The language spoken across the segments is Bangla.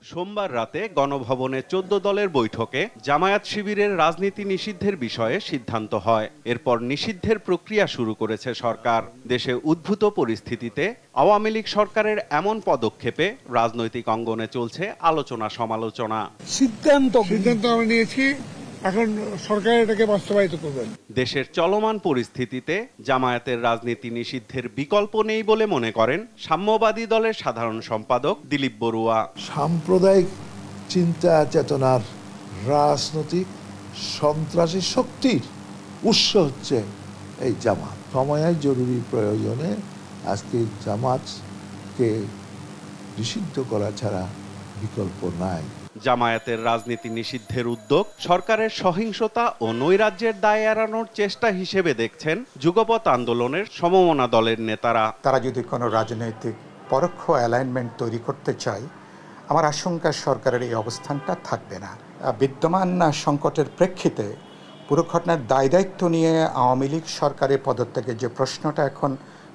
সোমবার রাতে গণভবনে ১৪ দলের বৈঠকে জামায়াত শিবিরের রাজনীতি নিষিদ্ধের বিষয়ে সিদ্ধান্ত হয়। এরপর নিষিদ্ধের প্রক্রিয়া শুরু করেছে সরকার। দেশে উদ্ভূত পরিস্থিতিতে আওয়ামী লীগ সরকারের এমন পদক্ষেপে রাজনৈতিক অঙ্গনে চলছে আলোচনা সমালোচনা। সিদ্ধান্ত আমরা নিয়েছি, এখন সরকার এটাকে বাস্তবায়িত করবেন। দেশের চলমান পরিস্থিতিতে জামায়াতের রাজনীতি নিষিদ্ধের বিকল্প নেই বলে মনে করেন সাম্যবাদী দলের সাধারণ সম্পাদক দিলীপ বড়ুয়া। সাম্প্রদায়িক চিন্তা চেতনার রাজনৈতিক সন্ত্রাসী শক্তির উৎস হচ্ছে এই জামাত। সময়ের জরুরি প্রয়োজনে আজকে জামাতকে নিষিদ্ধ করা ছাড়া বিকল্প নাই। জামায়াতের রাজনীতি নিষিদ্ধের উদ্যোগ সরকারের সহিংসতা ও নৈরাজ্যের দায় এড়ানোর চেষ্টা হিসেবে দেখছেন যুগপৎ আন্দোলনের সমমনা দলের নেতারা। তারা যদি কোনো রাজনৈতিক পরোক্ষ অ্যালাইনমেন্ট তৈরি করতে চায়, আমার আশঙ্কা সরকারের এই অবস্থানটা থাকবে না। বিদ্যমান সংকটের প্রেক্ষিতে পুরো ঘটনার দায়-দায়িত্ব নিয়ে আওয়ামী লীগ সরকারের পদত্যাগের যে প্রশ্নটা এখন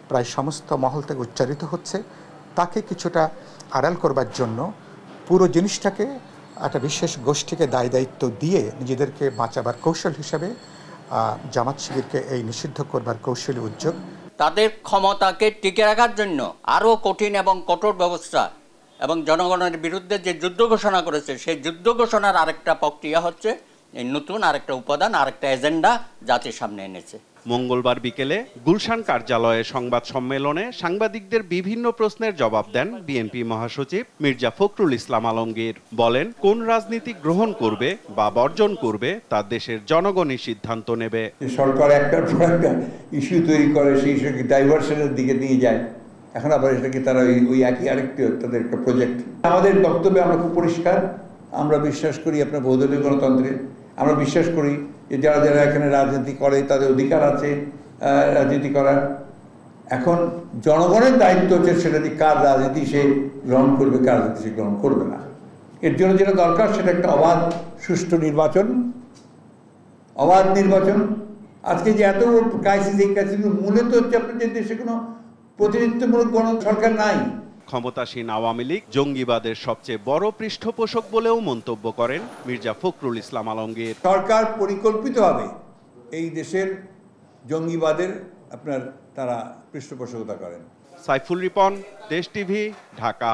প্রায় সমস্ত মহল থেকে উচ্চারিত হচ্ছে, তাকে কিছুটা আড়াল করবার জন্য পুরো জিনিসটাকে একটা বিশেষ গোষ্ঠীকে দায়-দায়িত্ব দিয়ে নিজেদেরকে বাঁচাবার কৌশল হিসেবে জামাত শিবিরকে এই নিষিদ্ধ করবার কৌশলী উদ্যোগ। তাদের ক্ষমতাকে টিকে রাখার জন্য আরও কঠিন এবং কঠোর ব্যবস্থা এবং জনগণের বিরুদ্ধে যে যুদ্ধ ঘোষণা করেছে, সেই যুদ্ধ ঘোষণার আরেকটা প্রক্রিয়া হচ্ছে এই নতুন আরেকটা উপাদান, আরেকটা এজেন্ডা জাতির সামনে এনেছে। মঙ্গলবার বিকেলে গুলশান কার্যালয়ে সংবাদ সম্মেলনে সাংবাদিকদের বিভিন্ন প্রশ্নের জবাব দেন বিএনপি মহাসচিব মির্জা ফখরুল ইসলাম আলমগীর। বলেন, কোন রাজনীতি গ্রহণ করবে বা বর্জন করবে তা দেশের জনগণই সিদ্ধান্ত নেবে। সরকার একটার পর একটা ইস্যু তৈরি করে, সেই ইস্যুকে ডাইভার্সনের দিকে নিয়ে যায়। এখন আবার এটাকে তারা ওই একই আরেকটি তাদের একটা প্রজেক্ট। আমাদের বক্তব্যে আমরা খুব পরিষ্কার, আমরা বিশ্বাস করি আপনার বহুদলীয় গণতন্ত্রে। আমরা বিশ্বাস করি যে যারা যারা এখানে রাজনীতি করে তাদের অধিকার আছে রাজনীতি করার। এখন জনগণের দায়িত্ব হচ্ছে সেটা দিয়ে কার রাজনীতি সে গ্রহণ করবে, কার রাজনীতি সে গ্রহণ করবে না। এর জন্য যেটা দরকার সেটা একটা অবাধ সুষ্ঠু নির্বাচন, অবাধ নির্বাচন। আজকে যে এত ক্রাইসিস, এই ক্রাইসিসের মূলে তো হচ্ছে আপনাদের দেশে কোনো প্রতিনিধিত্বমূলক কোনো সরকার নাই। ক্ষমতাসীন আওয়ামী লীগ জঙ্গিবাদের সবচেয়ে বড় পৃষ্ঠপোষক বলেও মন্তব্য করেন মির্জা ফখরুল ইসলাম আলমগীর। সরকার পরিকল্পিতভাবে এই দেশের জঙ্গিবাদের তারা পৃষ্ঠপোষকতা করেন। সাইফুল রিপন, দেশ টিভি, ঢাকা।